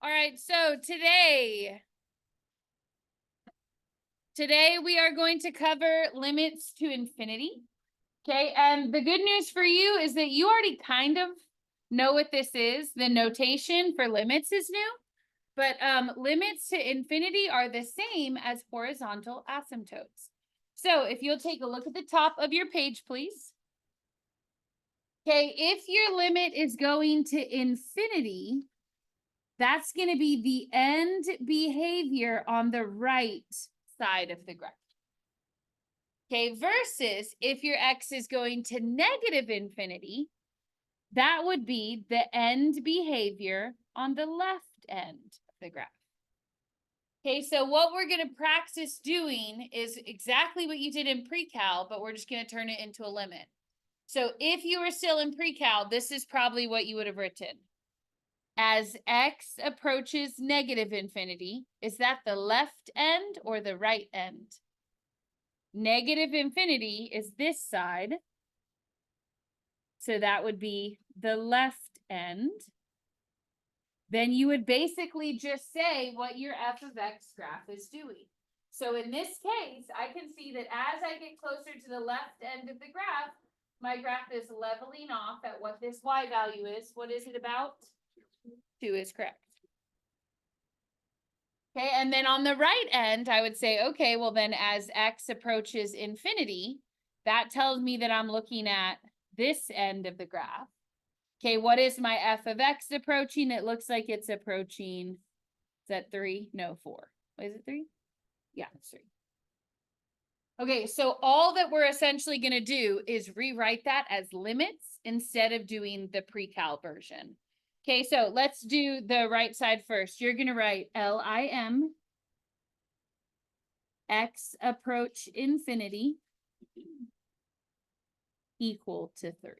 All right, so today we are going to cover limits to infinity. Okay, and the good news for you is that you already kind of know what this is. The notation for limits is new, but limits to infinity are the same as horizontal asymptotes. So if you'll take a look at the top of your page, please. Okay, if your limit is going to infinity, that's going to be the end behavior on the right side of the graph. Okay, versus if your x is going to negative infinity, that would be the end behavior on the left end of the graph. Okay, so what we're going to practice doing is exactly what you did in pre-cal, but we're just going to turn it into a limit. So if you were still in pre-cal, this is probably what you would have written. As x approaches negative infinity, is that the left end or the right end? Negative infinity is this side. So that would be the left end. Then you would basically just say what your f of x graph is doing. So in this case, I can see that as I get closer to the left end of the graph, my graph is leveling off at what this y value is. What is it about? 2 is correct. Okay, and then on the right end, I would say, okay, well then as x approaches infinity, that tells me that I'm looking at this end of the graph. Okay, what is my f of x approaching? It looks like it's approaching, is that 3? No, 4. Is it 3? Yeah, it's 3. Okay, so all that we're essentially going to do is rewrite that as limits instead of doing the pre-cal version. Okay, so let's do the right side first. You're going to write LIM x approach infinity equal to 3.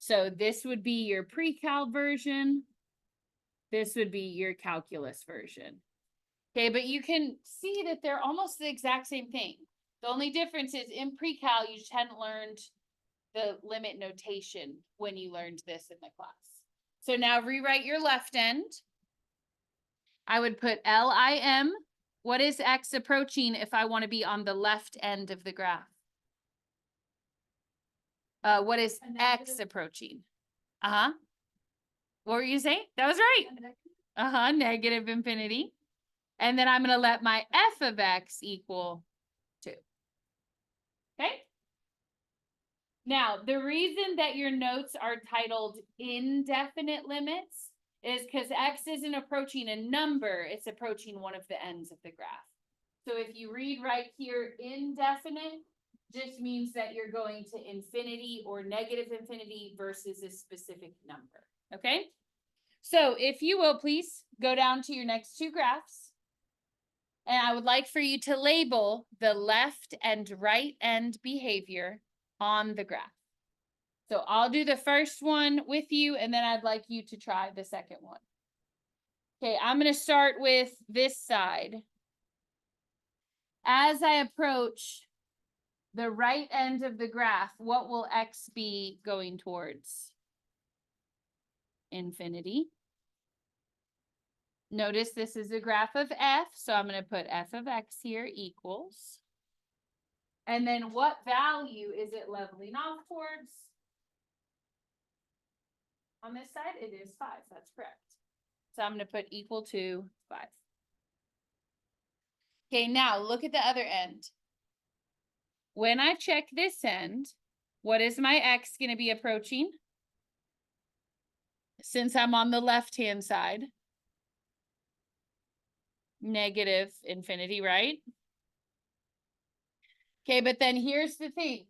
So this would be your pre-cal version. This would be your calculus version. Okay, but you can see that they're almost the exact same thing. The only difference is in pre-cal, you just hadn't learned the limit notation when you learned this in the class. So now rewrite your left end. I would put LIM. What is x approaching if I want to be on the left end of the graph? What is x approaching? Uh-huh. What were you saying? That was right. Uh-huh, negative infinity. And then I'm going to let my f of x equal 2. Okay? Now, the reason that your notes are titled indefinite limits is because x isn't approaching a number, it's approaching one of the ends of the graph. So if you read right here, indefinite just means that you're going to infinity or negative infinity versus a specific number. Okay? So if you will, please go down to your next 2 graphs. And I would like for you to label the left and right end behavior on the graph. So I'll do the first one with you, and then I'd like you to try the second one. Okay, I'm going to start with this side. As I approach the right end of the graph, what will x be going towards? Infinity. Notice this is a graph of f, so I'm going to put f of x here equals. And then what value is it leveling off towards? On this side, it is 5. That's correct. So I'm going to put equal to 5. Okay, now look at the other end. When I check this end, what is my x going to be approaching? Since I'm on the left-hand side, negative infinity, right? Okay, but then here's the thing.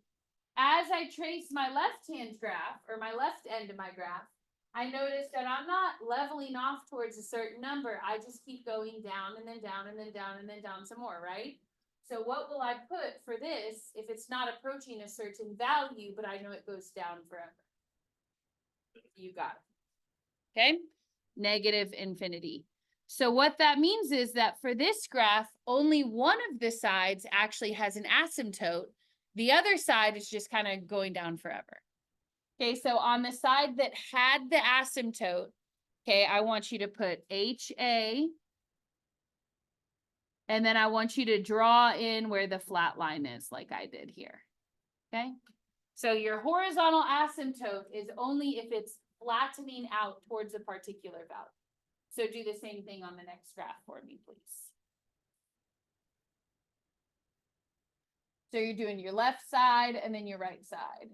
As I trace my left-hand graph, or my left end of my graph, I notice that I'm not leveling off towards a certain number. I just keep going down and then down and then down and then down some more, right? So what will I put for this if it's not approaching a certain value, but I know it goes down forever? You got it. Okay? Negative infinity. So what that means is that for this graph, only one of the sides actually has an asymptote. The other side is just kind of going down forever. Okay, so on the side that had the asymptote, Okay, I want you to put HA. And then I want you to draw in where the flat line is, like I did here. Okay. So your horizontal asymptote is only if it's flattening out towards a particular value. So do the same thing on the next graph for me, please. So you're doing your left side and then your right side.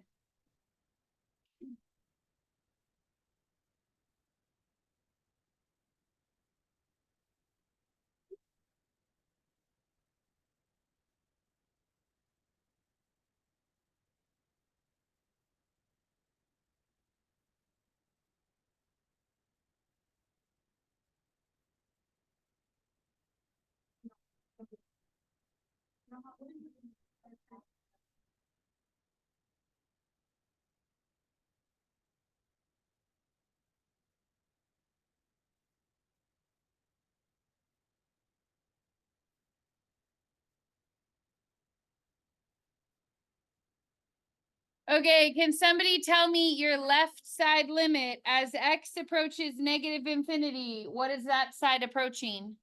Okay, can somebody tell me your left side limit as x approaches negative infinity? What is that side approaching?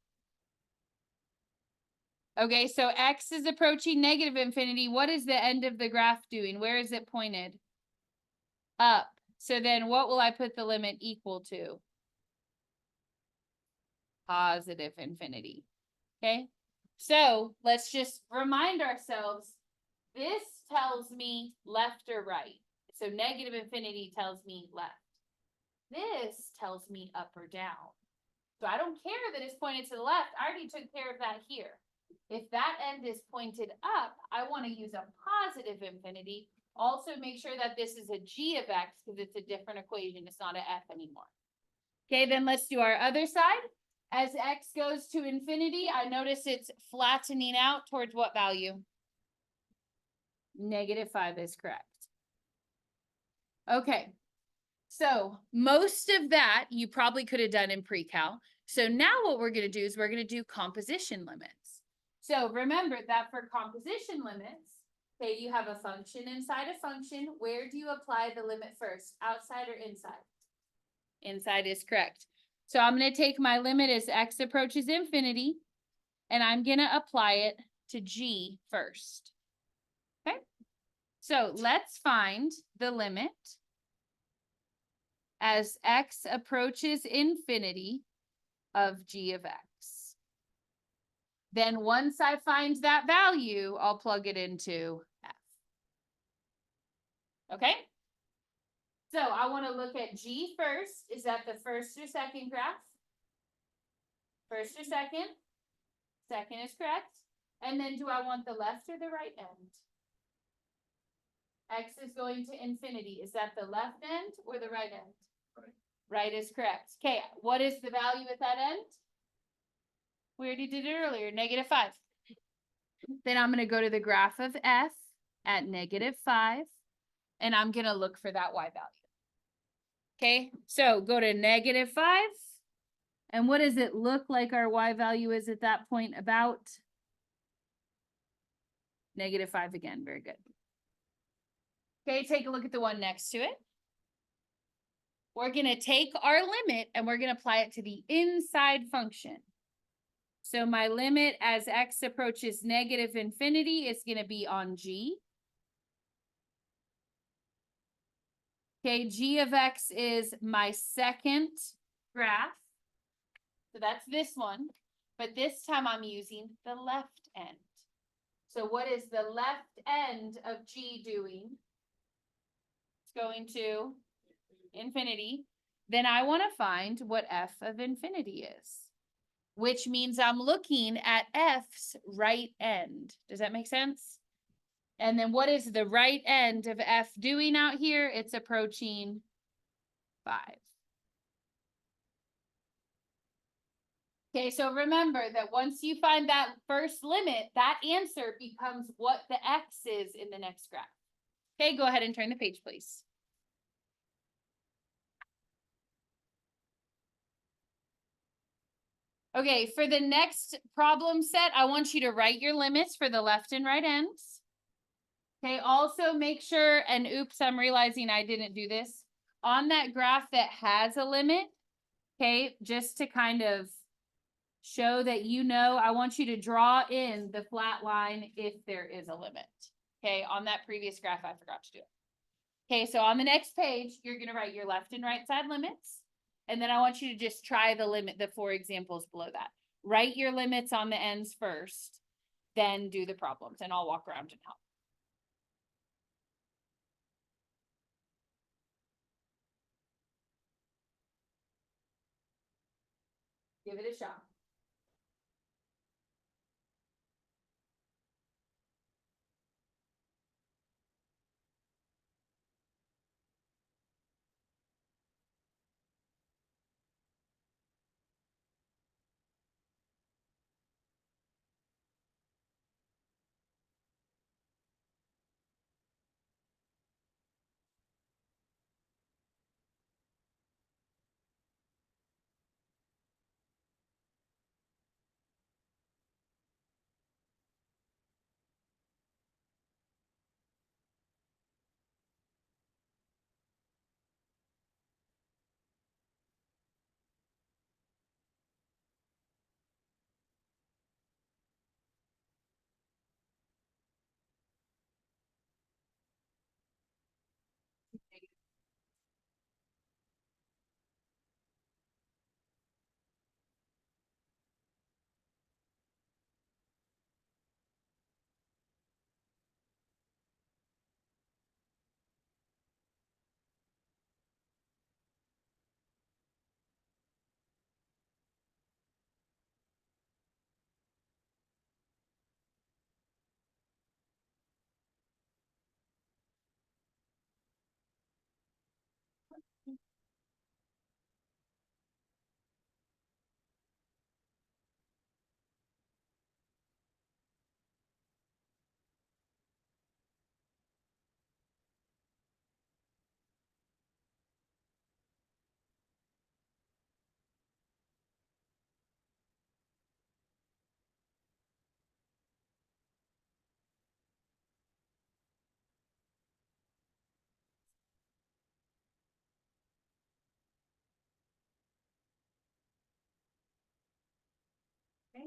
Okay, so x is approaching negative infinity. What is the end of the graph doing? Where is it pointed? Up. So then what will I put the limit equal to? Positive infinity. Okay, so let's just remind ourselves, this tells me left or right. So negative infinity tells me left. This tells me up or down. So I don't care that it's pointed to the left. I already took care of that here. If that end is pointed up, I want to use a positive infinity. Also make sure that this is a g of x because it's a different equation. It's not an f anymore. Okay, then let's do our other side. As x goes to infinity, I notice it's flattening out towards what value? -5 is correct. Okay, so most of that you probably could have done in pre-cal. So now what we're going to do is we're going to do composition limits. So remember that for composition limits, okay, you have a function inside a function. Where do you apply the limit first? Outside or inside? Inside is correct. So I'm going to take my limit as x approaches infinity, and I'm going to apply it to g first. Okay, so let's find the limit as x approaches infinity of g of x. Then once I find that value, I'll plug it into f. Okay? So I want to look at g first. Is that the first or second graph? First or second? Second is correct. And then do I want the left or the right end? X is going to infinity. Is that the left end or the right end? Right. Right is correct. Okay, what is the value at that end? We already did it earlier, -5. Then I'm going to go to the graph of f at -5, and I'm going to look for that y value. Okay, so go to -5. And what does it look like our y value is at that point? About -5 again. Very good. Okay, take a look at the one next to it. We're going to take our limit and we're going to apply it to the inside function. So my limit as x approaches negative infinity is going to be on g. Okay, g of x is my second graph. So that's this one. But this time I'm using the left end. So what is the left end of g doing? It's going to infinity. Then I want to find what f of infinity is, which means I'm looking at f's right end. Does that make sense? And then what is the right end of f doing out here? It's approaching 5. Okay, so remember that once you find that first limit, that answer becomes what the x is in the next graph. Okay, go ahead and turn the page, please. Okay, for the next problem set, I want you to write your limits for the left and right ends. Okay, also make sure, and oops, I'm realizing I didn't do this. On that graph that has a limit, Okay, just to kind of show that you know, I want you to draw in the flat line if there is a limit. Okay, on that previous graph, I forgot to do it. Okay, so on the next page, you're gonna write your left and right side limits. And then I want you to just try the limit, the 4 examples below that. Write your limits on the ends first, then do the problems, and I'll walk around and help. Give it a shot. Okay.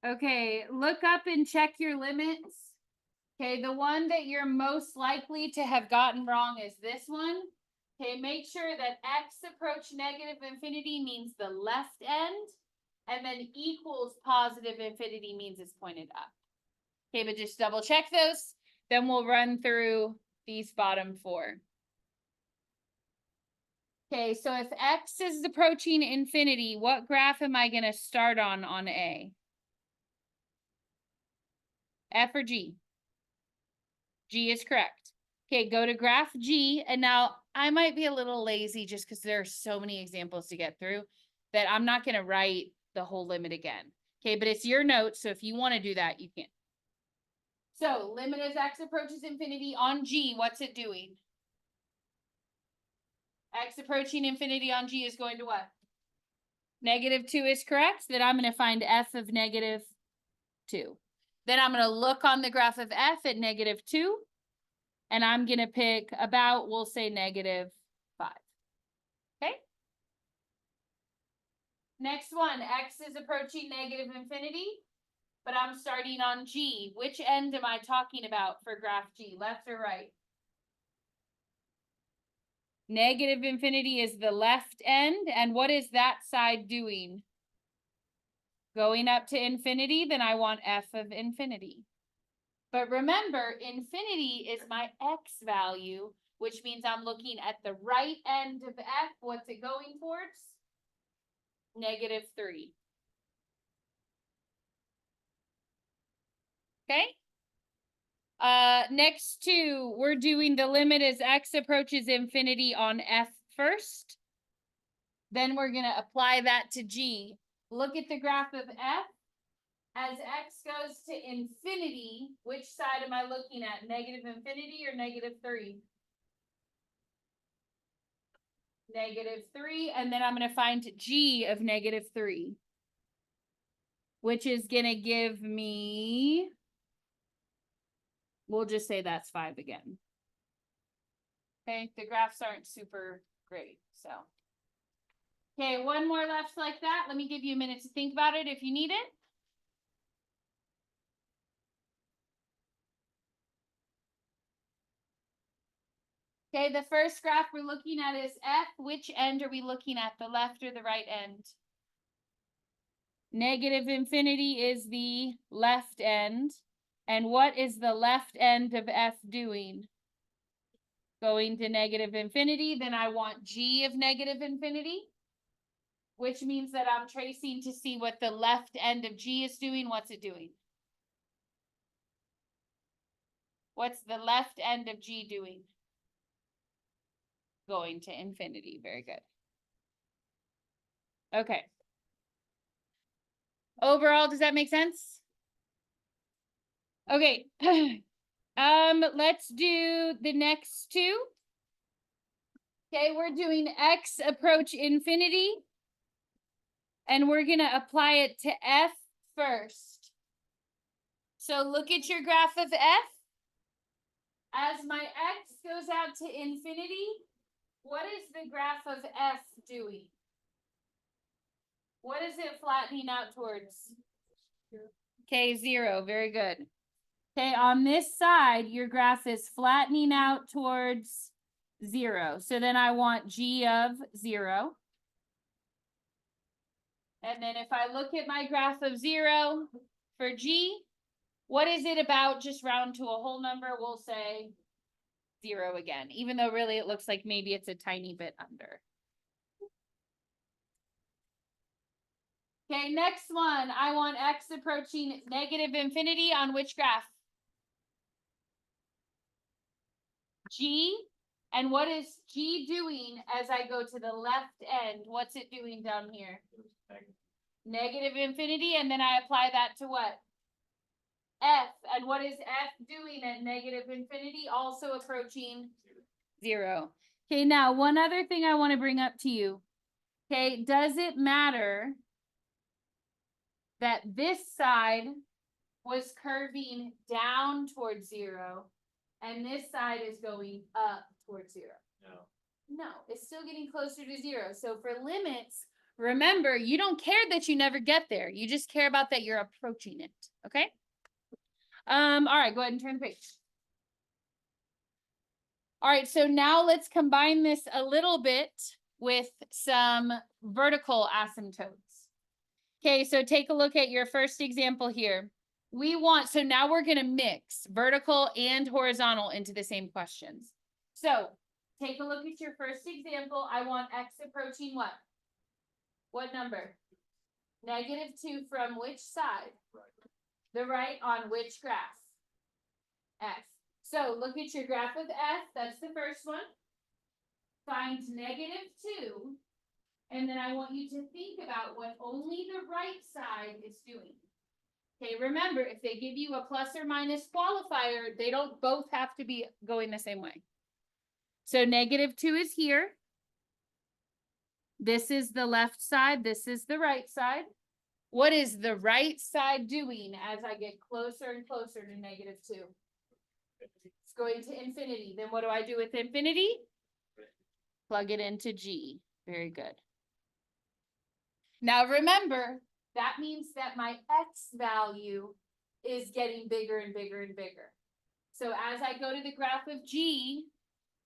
Okay, look up and check your limits. Okay, the one that you're most likely to have gotten wrong is this one. Okay, make sure that x approach negative infinity means the left end, and then equals positive infinity means it's pointed up. Okay, but just double check those. Then we'll run through these bottom 4. Okay, so if x is approaching infinity, what graph am I going to start on A? F or G? G is correct. Okay, go to graph G. And now I might be a little lazy just because there are so many examples to get through that I'm not going to write the whole limit again. Okay, but it's your notes. So if you want to do that, you can. So limit as x approaches infinity on G, what's it doing? X approaching infinity on G is going to what? -2 is correct. Then I'm going to find f of -2. Then I'm going to look on the graph of f at -2. And I'm going to pick about, we'll say -5. Okay. Next one, x is approaching negative infinity, but I'm starting on G. Which end am I talking about for graph G, left or right? Negative infinity is the left end. And what is that side doing? Going up to infinity, then I want f of infinity. But remember, infinity is my x value, which means I'm looking at the right end of f. What's it going towards? -3. Okay. Next to, we're doing the limit as x approaches infinity on f first. Then we're going to apply that to g. Look at the graph of f. As x goes to infinity, which side am I looking at? Negative infinity or -3? -3. And then I'm going to find g of -3, which is going to give me, we'll just say that's 5 again. Okay, the graphs aren't super great, so. Okay, one more left like that. Let me give you a minute to think about it if you need it. Okay, the first graph we're looking at is f. Which end are we looking at, the left or the right end? Negative infinity is the left end. And what is the left end of f doing? Going to negative infinity. Then I want g of negative infinity, which means that I'm tracing to see what the left end of g is doing. What's it doing? What's the left end of g doing? Going to infinity. Very good. Okay. Overall, does that make sense? Okay. Let's do the next two. Okay, we're doing x approach infinity. And we're going to apply it to f first. So look at your graph of f. As my x goes out to infinity, what is the graph of f doing? What is it flattening out towards? Okay, 0. Very good. Okay, on this side, your graph is flattening out towards 0. So then I want g of 0. And then if I look at my graph of 0 for g, what is it about? Just round to a whole number, we'll say 0 again, even though really it looks like maybe it's a tiny bit under. Okay, next one. I want x approaching negative infinity on which graph? G. And what is g doing as I go to the left end? What's it doing down here? Negative infinity. And then I apply that to what? F. And what is f doing at negative infinity? Also approaching 0. Okay, now one other thing I want to bring up to you. Okay, does it matter that this side was curving down towards 0 and this side is going up towards 0? No, it's still getting closer to 0. So for limits, remember, you don't care that you never get there. You just care about that you're approaching it. Okay? All right, go ahead and turn the page. All right, so now let's combine this a little bit with some vertical asymptotes. Okay, so take a look at your first example here. So now we're going to mix vertical and horizontal into the same questions. So take a look at your first example. I want x approaching what? What number? -2 from which side? The right on which graph? F. So look at your graph of f. That's the first one. Find -2. And then I want you to think about what only the right side is doing. Okay, remember, if they give you a plus or minus qualifier, they don't both have to be going the same way. So -2 is here. This is the left side. This is the right side. What is the right side doing as I get closer and closer to -2? It's going to infinity. Then what do I do with infinity? Plug it into G. Very good. Now remember, that means that my x value is getting bigger and bigger and bigger. So as I go to the graph of G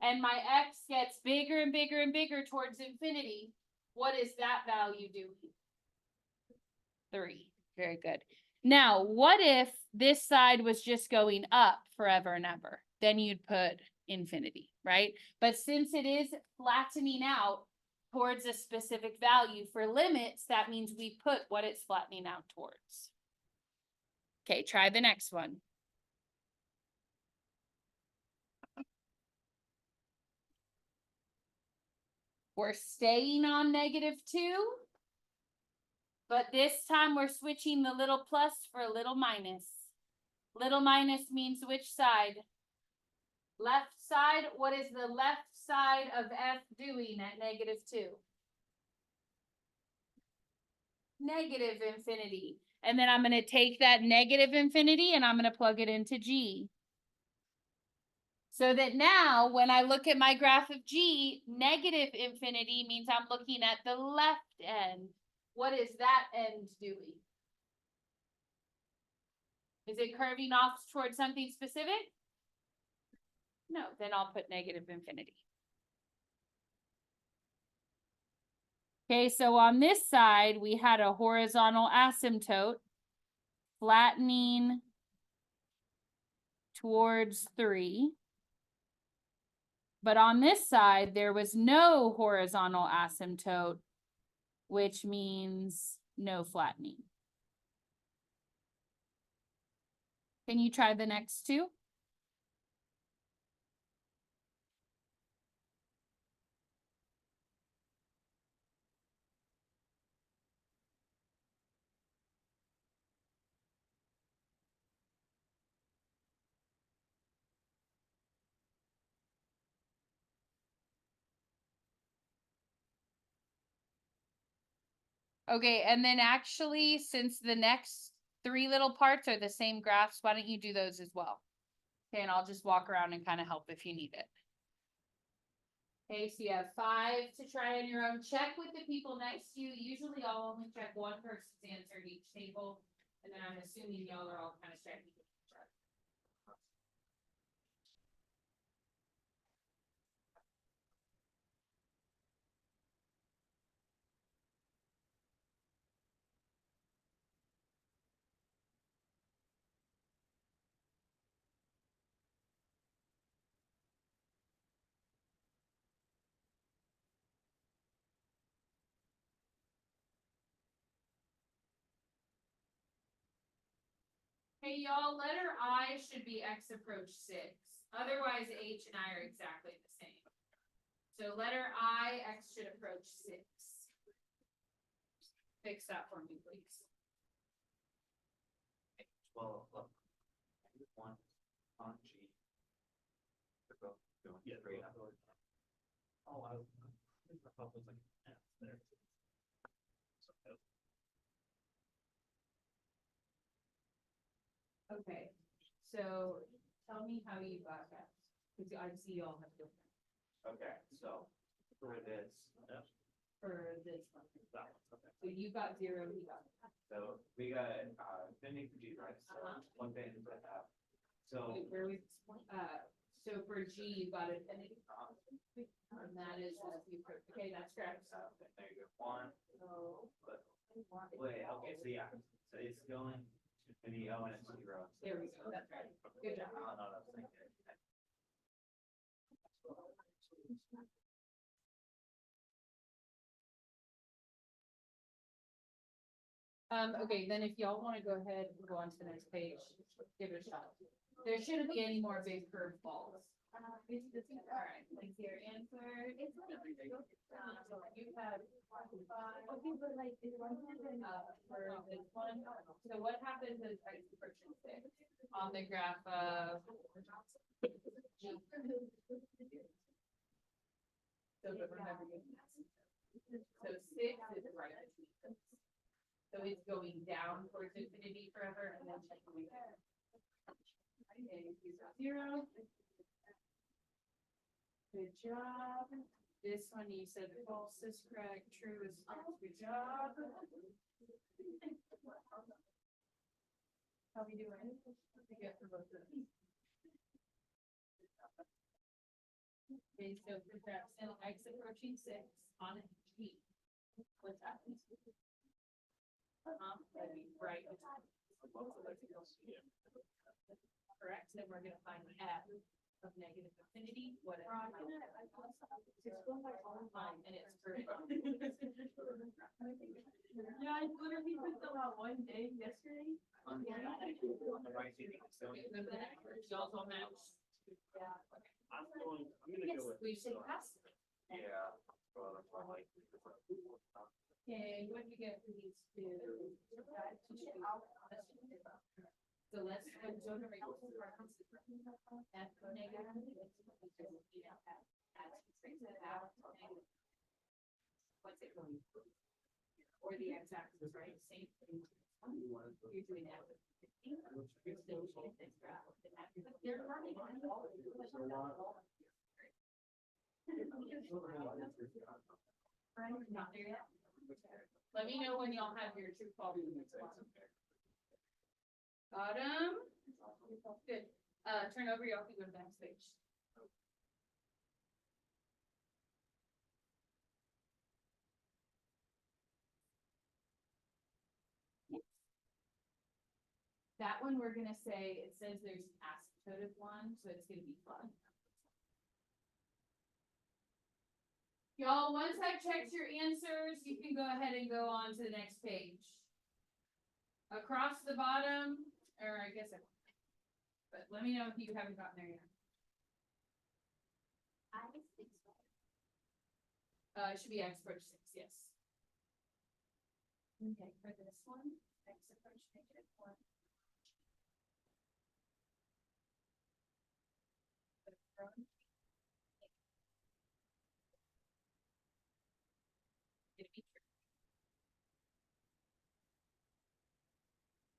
and my x gets bigger and bigger and bigger towards infinity, what is that value doing? 3. Very good. Now, what if this side was just going up forever and ever? Then you'd put infinity, right? But since it is flattening out towards a specific value for limits, that means we put what it's flattening out towards. Okay, try the next one. We're staying on -2, but this time we're switching the little plus for a little minus. Little minus means which side? Left side. What is the left side of f doing at -2? Negative infinity. And then I'm going to take that negative infinity and I'm going to plug it into G. So that now when I look at my graph of G, negative infinity means I'm looking at the left end. What is that end doing? Is it curving off towards something specific? No, then I'll put negative infinity. Okay, so on this side, we had a horizontal asymptote flattening towards 3. But on this side, there was no horizontal asymptote, which means no flattening. Can you try the next two? Okay, and then actually, since the next 3 little parts are the same graphs, why don't you do those as well? Okay, and I'll just walk around and kind of help if you need it. Okay, so you have 5 to try on your own. Check with the people next to you. Usually I'll only check one person's answer in each table, and then I'm assuming y'all are all kind of checking each other. Hey, y'all, letter I should be X approach 6. Otherwise, H and I are exactly the same. So letter I, X should approach 6. Fix that for me, please. Well, look, one on G. Yeah, great. Oh, I thought it was like there. Okay, so tell me how you got that, because I see y'all have different. Okay, so for this, For this one. that one, okay. So you got 0, he got. So we got bending for G, right? So one bend is like that. So Wait, where we, so for G, you got infinity. And that is just you, okay, that's correct. there you go. One. Wait, okay, so yeah, so it's going to infinity. Oh, and it's 0. There we go, that's right. Good job. I don't know what I was thinking. Okay, then if y'all want to go ahead and go on to the next page, give it a shot. There shouldn't be any more big curve balls. All right, let's see your answer. You have 5. Okay, but like this one, for this one. So what happens is X approaching 6 on the graph of G. So but remember, so 6 is right. So it's going down towards infinity forever and then checking again. Okay, 0. Good job. This one you said false is correct, true is false. Good job. How we doing? We get for both of them. Okay, so for Jackson, X approaching 6 on G. What's happening? Right. Correct, then we're gonna find f of negative infinity, whatever. And it's correct. Yeah, I literally put them out one day yesterday. On the right, so Remember that, y'all's on that. I'm gonna Yes, go with. we should pass. Yeah. Well, that's why I like. Okay, what do you get for these two? So let's go to F negative. What's it going? Or the x-axis, right? Same thing. You're doing that. You're still doing this graph. They're running. Not there yet. Let me know when y'all have your true false. Bottom. Good. Turn over, y'all can go to the next page. That one, we're gonna say, it says there's asymptotic one, so it's gonna be fun. Y'all, once I've checked your answers, you can go ahead and go on to the next page. Across the bottom, or I guess, but let me know if you haven't gotten there yet. It should be x approach 6, yes. Okay, for this one, x approach -1.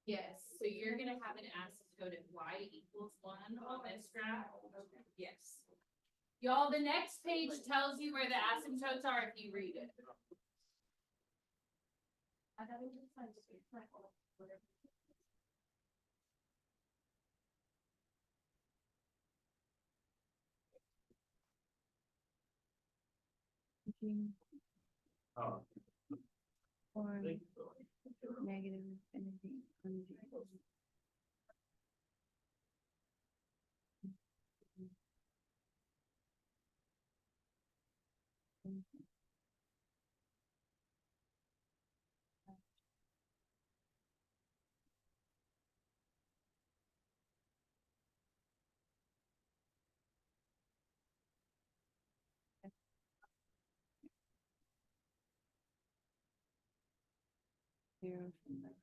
Yes, so you're gonna have an asymptotic y equals 1 on this graph. Yes. Y'all, the next page tells you where the asymptotes are if you read it. I gotta just find it. Oh. Or negative infinity. Zero from the right.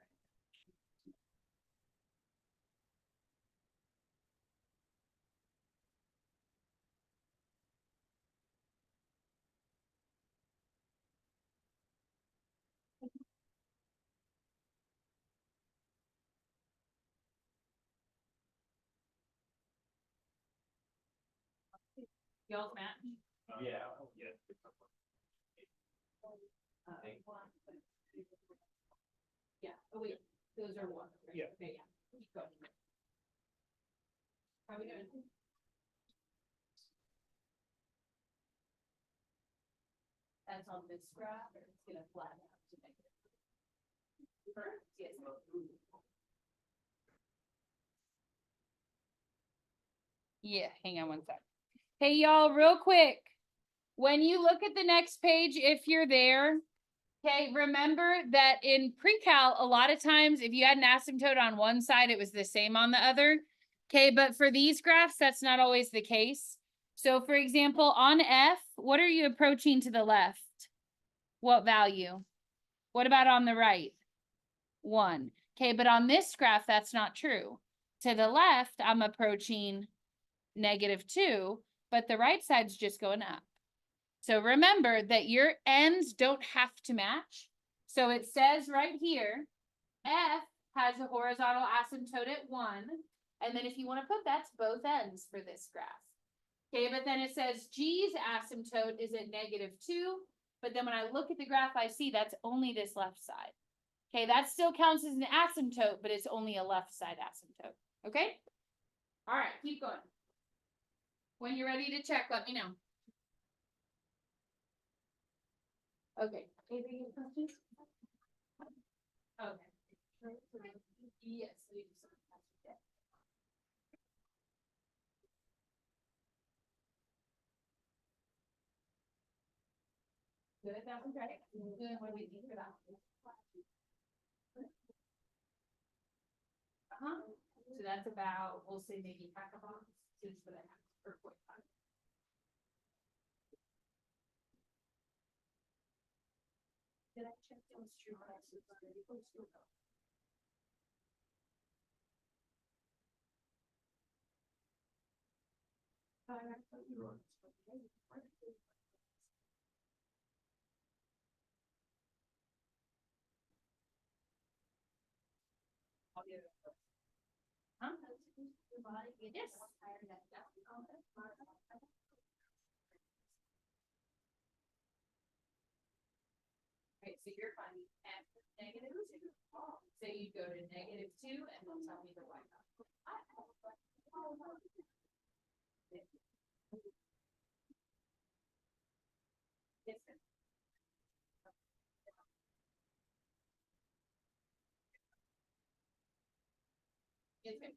Y'all's match. Yeah, yeah. Yeah, oh wait, those are one. Right? Yeah. Okay, yeah. Keep going. How are we doing? That's on this graph, or it's gonna flatten out to make it. Correct, yes. Yeah, hang on one sec. Hey, y'all, real quick. When you look at the next page, if you're there, okay, remember that in pre-cal, a lot of times if you had an asymptote on one side, it was the same on the other. Okay, but for these graphs, that's not always the case. So for example, on F, what are you approaching to the left? What value? What about on the right? 1. Okay, but on this graph, that's not true. To the left, I'm approaching -2, but the right side's just going up. So remember that your ends don't have to match. So it says right here, F has a horizontal asymptote at 1. And then if you want to put, that's both ends for this graph. Okay, but then it says G's asymptote is at -2. But then when I look at the graph, I see that's only this left side. Okay, that still counts as an asymptote, but it's only a left side asymptote. Okay? All right, keep going. When you're ready to check, let me know. Okay. Any questions? Okay. Yes. We do something. Good, that was right. Good, what do we think for that? So that's about, we'll say maybe half a box, just for that, or 45. Did I check those true prices already? Huh? Yes. Right, so you're finding at -2. So you go to -2 and they'll tell me the y value. Yes, ma'am. Yes, ma'am.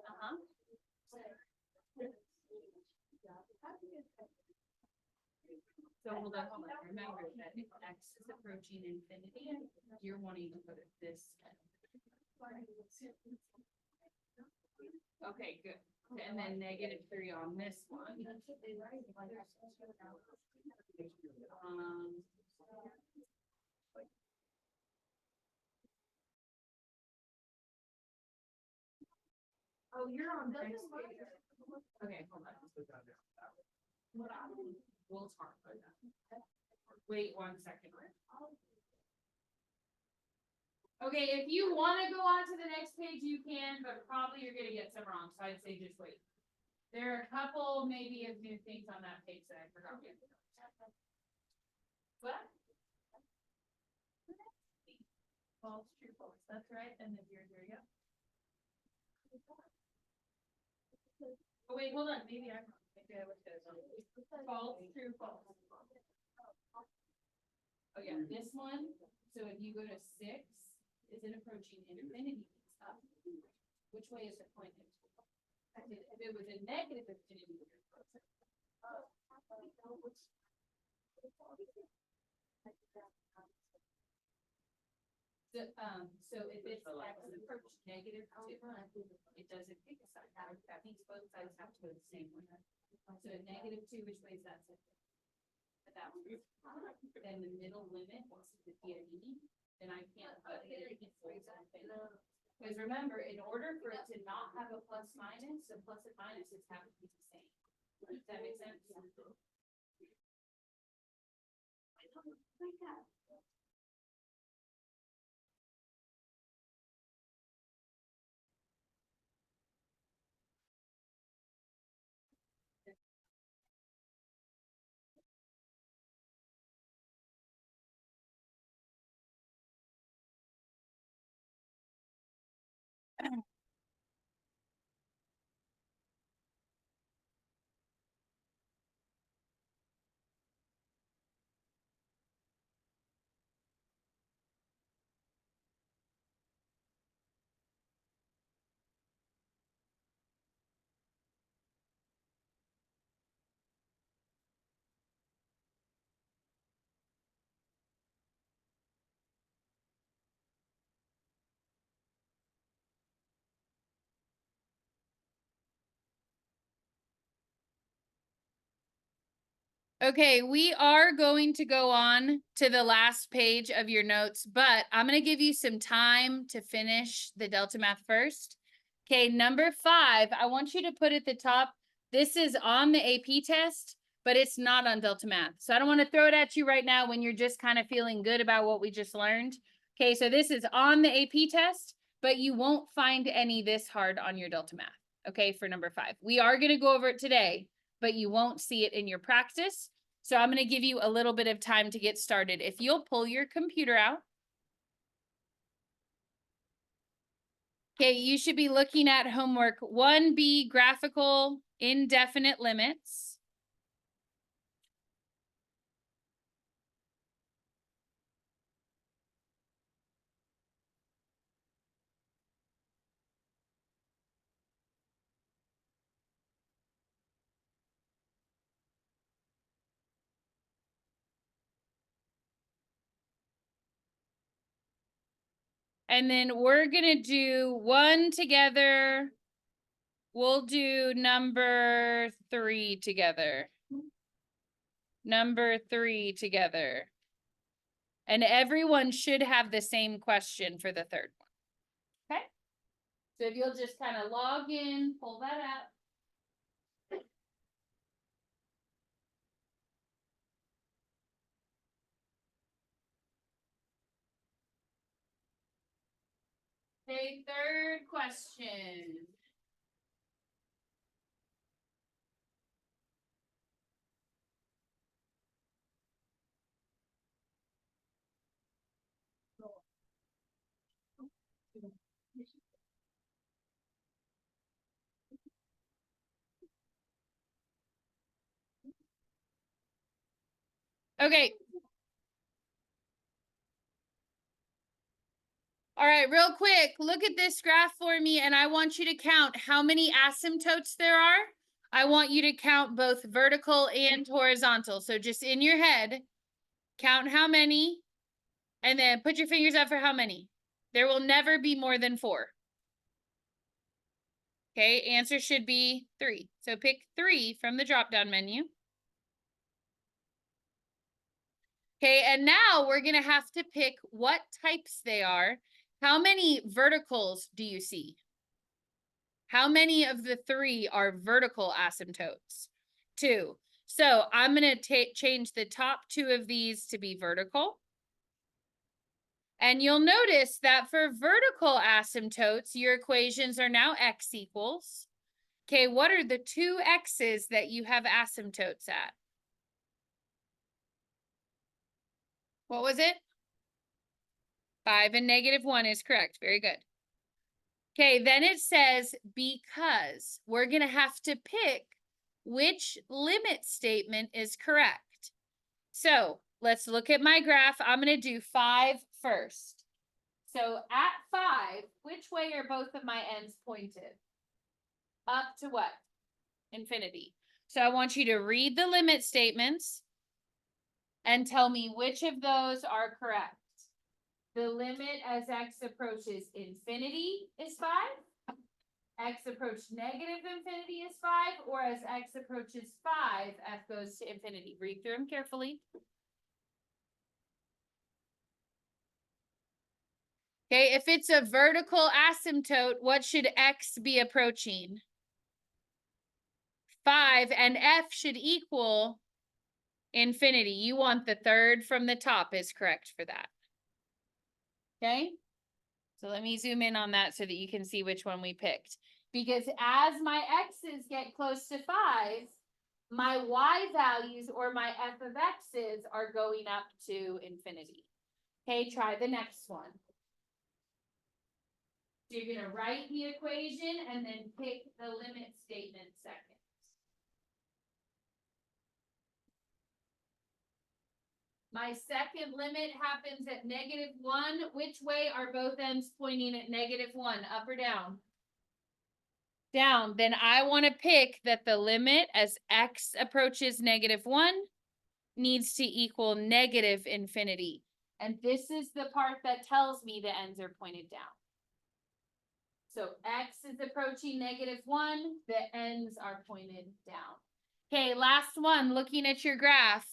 Uh-huh. So hold on, remember that if x is approaching infinity, you're wanting to put it this. Okay, good. And then -3 on this one. Um. Oh, you're on the next page. Okay, hold on. We'll talk about that. Wait 1 second. Okay, if you wanna go on to the next page, you can, but probably you're gonna get some wrong, so I'd say just wait. There are a couple maybe of new things on that page that I forgot. What? False, true, false, that's right, and then here you go. Oh, wait, hold on, maybe I'm wrong. Maybe I looked at it wrong. False, true, false. Oh, yeah, this one, so if you go to 6, is it approaching infinity? It's up. Which way is it pointing? If it was a negative infinity. So if it's x approach -2, it doesn't pick a side. That means both sides have to go the same way. So at -2, which way is that? But that one. Then the middle limit, what's the PID? Then I can't put it. Because remember, in order for it to not have a plus minus, the plus and minuses have to be the same. Does that make sense? Okay, we are going to go on to the last page of your notes, but I'm going to give you some time to finish the Delta Math first. Okay, number 5, I want you to put at the top, this is on the AP test, but it's not on Delta Math. So I don't want to throw it at you right now when you're just kind of feeling good about what we just learned. Okay, so this is on the AP test, but you won't find any this hard on your Delta Math. Okay, for number 5. We are going to go over it today, but you won't see it in your practice. So I'm going to give you a little bit of time to get started. If you'll pull your computer out. Okay, you should be looking at homework 1B, graphical indefinite limits. And then we're gonna do one together. We'll do number 3 together. Number 3 together. And everyone should have the same question for the third one. Okay? So if you'll just kind of log in, pull that up. Okay, third question. Okay. All right, real quick, look at this graph for me, and I want you to count how many asymptotes there are. I want you to count both vertical and horizontal. So just in your head, count how many, and then put your fingers up for how many. There will never be more than 4. Okay, answer should be 3. So pick 3 from the drop-down menu. Okay, and now we're gonna have to pick what types they are. How many verticals do you see? How many of the 3 are vertical asymptotes? 2. So I'm gonna change the top 2 of these to be vertical. And you'll notice that for vertical asymptotes, your equations are now x equals. Okay, what are the 2 x's that you have asymptotes at? What was it? 5 and -1 is correct. Very good. Okay, then it says because we're going to have to pick which limit statement is correct. So let's look at my graph. I'm going to do 5 first. So at 5, which way are both of my ends pointed? Up to what? Infinity. So I want you to read the limit statements and tell me which of those are correct. The limit as x approaches infinity is 5. X approach negative infinity is 5. Or as x approaches 5, f goes to infinity. Read through them carefully. Okay, if it's a vertical asymptote, what should x be approaching? 5, and f should equal infinity. You want the third from the top is correct for that. Okay, so let me zoom in on that so that you can see which one we picked. Because as my x's get close to 5, my y values or my f of x's are going up to infinity. Okay, try the next one. So you're going to write the equation and then pick the limit statement second. My second limit happens at -1. Which way are both ends pointing at -1? Up or down? Down. Then I want to pick that the limit as x approaches -1 needs to equal negative infinity. And this is the part that tells me the ends are pointed down. So x is approaching -1, the ends are pointed down. Okay, last one, looking at your graph.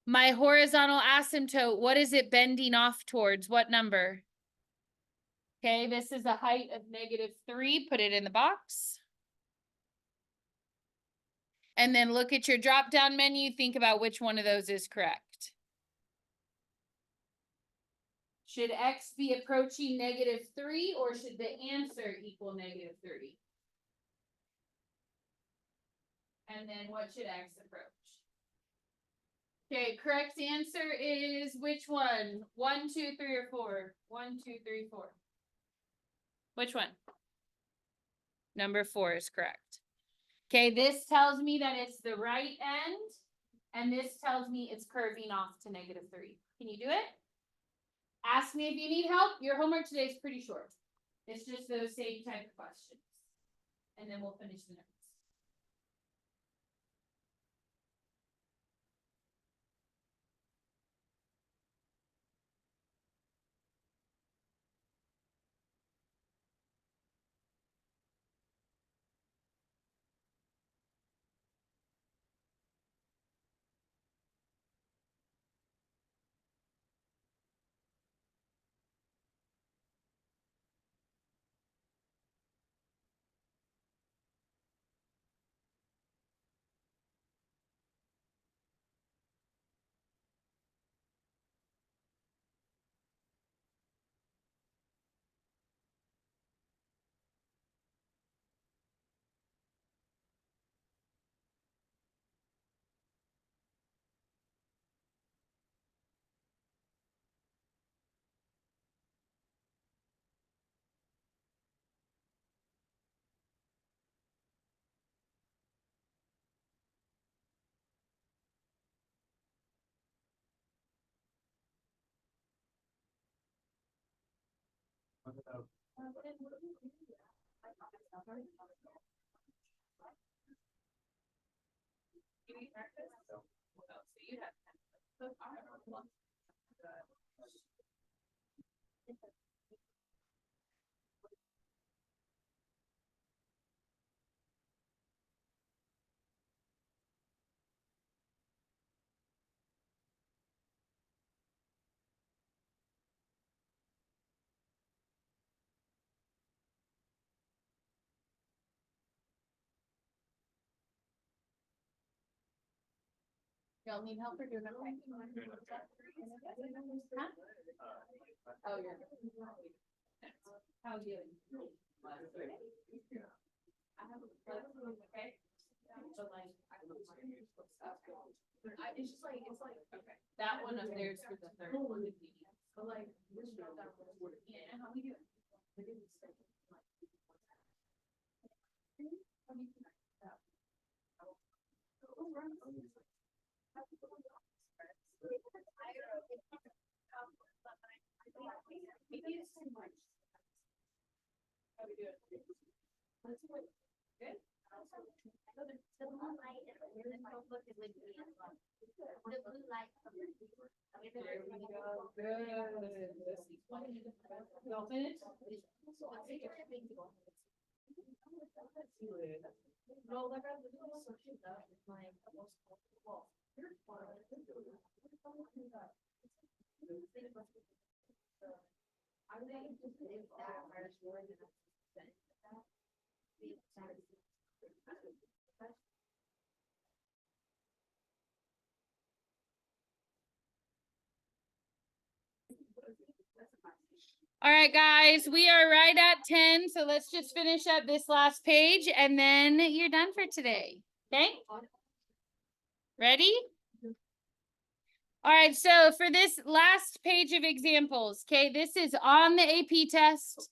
My horizontal asymptote, what is it bending off towards? What number? Okay, this is a height of -3. Put it in the box. And then look at your drop-down menu. Think about which one of those is correct. Should x be approaching -3 or should the answer equal -3? And then what should x approach? Okay, correct answer is which one? 1, 2, 3, or 4? 1, 2, 3, 4. Which one? Number 4 is correct. Okay, this tells me that it's the right end, and this tells me it's curving off to -3. Can you do it? Ask me if you need help. Your homework today is pretty short. It's just those same type of questions. And then we'll finish the notes. Y'all need help or doing okay? Huh? Oh, you're. How are you? Okay. So like, it's just like, okay, that one up there is for the third one. But like, yeah, how we doing? Y'all finished? All right, guys, we are right at 10, so let's just finish up this last page and then you're done for today. Okay? Ready? All right, so for this last page of examples, okay, this is on the AP test.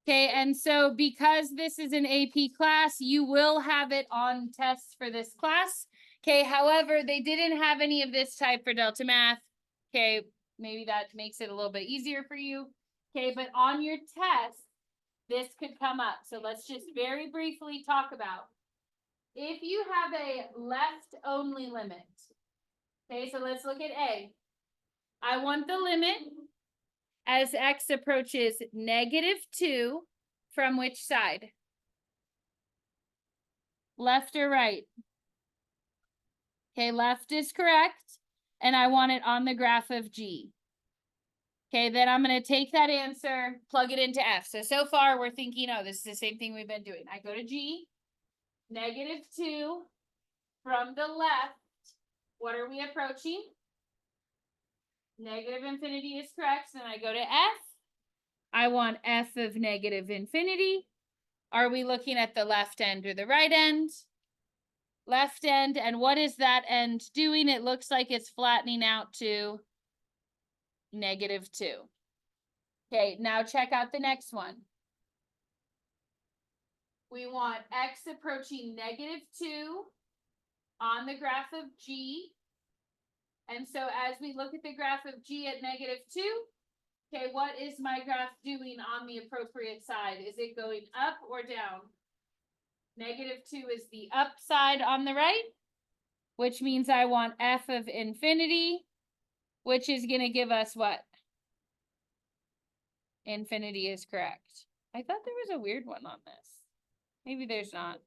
Okay, and so because this is an AP class, you will have it on tests for this class. Okay, however, they didn't have any of this type for Delta Math. Okay, maybe that makes it a little bit easier for you. Okay, but on your test, this could come up. So let's just very briefly talk about. If you have a left only limit. Okay, so let's look at A. I want the limit as x approaches -2 from which side? Left or right? Okay, left is correct. And I want it on the graph of G. Okay, then I'm going to take that answer, plug it into F. So far we're thinking, oh, this is the same thing we've been doing. I go to G, -2 from the left. What are we approaching? Negative infinity is correct. So then I go to F. I want F of -infinity. Are we looking at the left end or the right end? Left end. And what is that end doing? It looks like it's flattening out to -2. Okay, now check out the next one. We want x approaching -2 on the graph of G. And so as we look at the graph of G at -2, okay, what is my graph doing on the appropriate side? Is it going up or down? -2 is the up side on the right, which means I want f of infinity, which is going to give us what? Infinity is correct. I thought there was a weird one on this. Maybe there's not.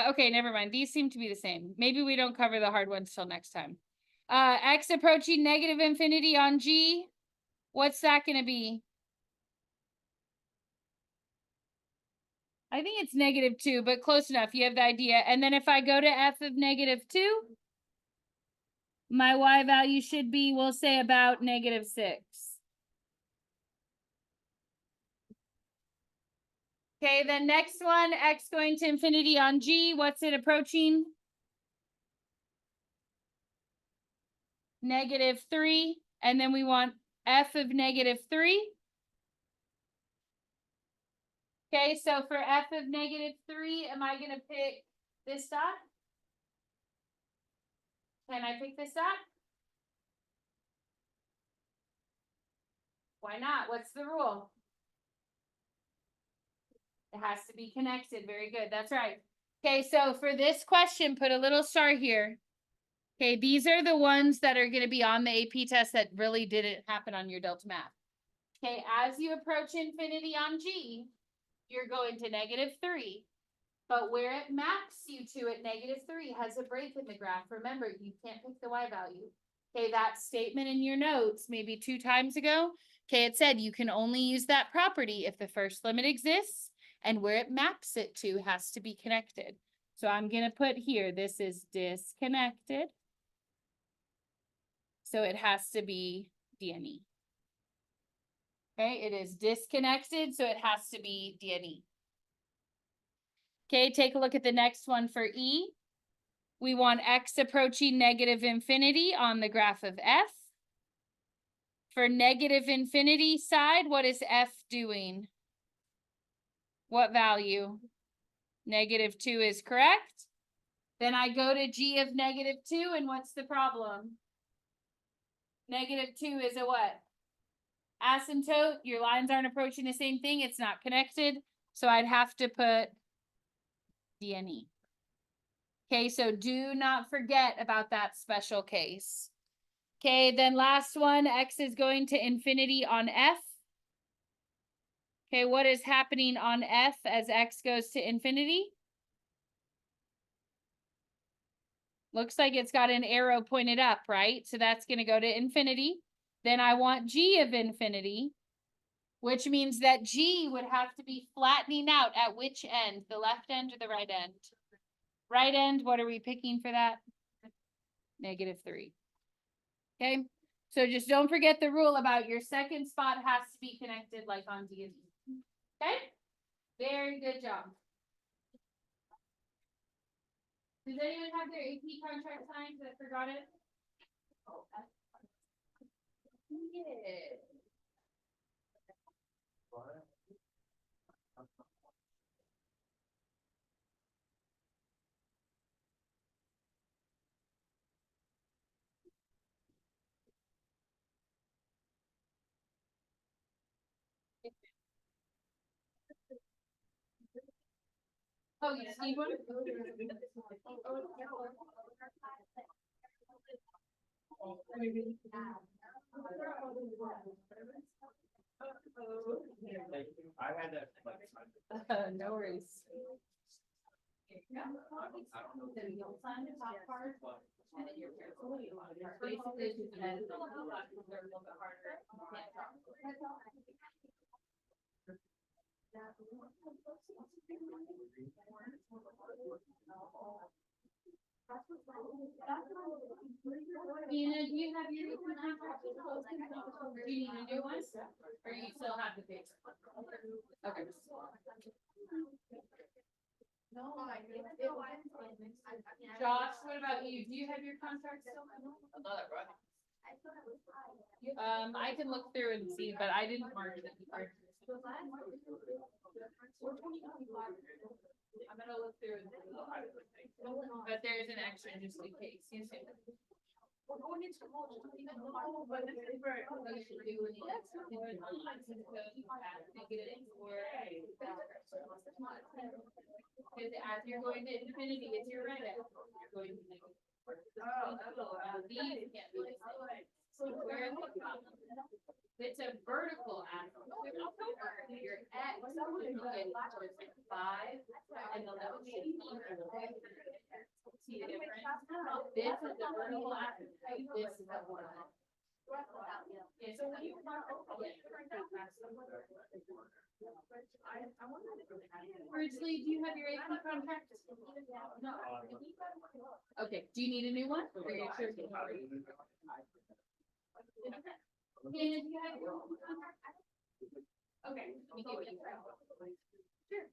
Okay, never mind. These seem to be the same. Maybe we don't cover the hard ones till next time. X approaching -infinity on G. What's that going to be? I think it's -2, but close enough. You have the idea. And then if I go to f of -2, my y value should be, we'll say, about -6. Okay, then next one, x going to infinity on G. What's it approaching? -3. And then we want f of -3. Okay, so for f of -3, am I going to pick this dot? Can I pick this up? Why not? What's the rule? It has to be connected. Very good. That's right. Okay, so for this question, put a little star here. Okay, these are the ones that are going to be on the AP test that really didn't happen on your Delta Math. Okay, as you approach infinity on G, you're going to -3. But where it maps you to at -3 has a break in the graph. Remember, you can't pick the Y value. Okay, that statement in your notes, maybe 2 times ago, okay, it said you can only use that property if the first limit exists and where it maps it to has to be connected. So I'm going to put here, this is disconnected. So it has to be DNE. Okay, it is disconnected, so it has to be DNE. Okay, take a look at the next one for E. We want X approaching -infinity on the graph of F. For -infinity side, what is F doing? What value? -2 is correct. Then I go to G of -2, and what's the problem? -2 is a what? Asymptote. Your lines aren't approaching the same thing. It's not connected. So I'd have to put DNE. Okay, so do not forget about that special case. Okay, then last one, X is going to infinity on F. Okay, what is happening on F as X goes to infinity? Looks like it's got an arrow pointed up, right? So that's going to go to infinity. Then I want G of infinity, which means that G would have to be flattening out at which end? The left end or the right end? Right end, what are we picking for that? -3. Okay, so just don't forget the rule about your second spot has to be connected like on D and E. Okay, very good job. Does anyone have their AP contract signed that forgot it? Yeah. Oh, you just need one? I had that. No worries. Dina, do you have your contract? Do you need a new one? Or you still have the paper? Okay. Josh, what about you? Do you have your contract still? I can look through and see, but I didn't mark it. I'm gonna look through and see. But there's an extra just in case. You see. Because as you're going to infinity, it's your right end. You're going to negative. These can't be the same. So where the problem? It's a vertical axis. Your X is going towards 5 and the level should be. See the difference? This is the vertical axis. This is the horizontal. Yeah, so when you Ridgely, do you have your AP contract? No. Okay, do you need a new one? Or you're sure? Dana, do you have your own contract? Okay, let me give you. Sure.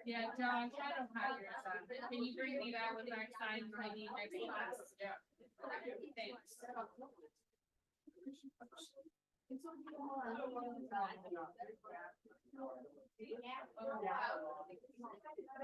Yeah, John, I don't have yours on. Can you bring me that with that sign for the next class? Yeah. Thanks.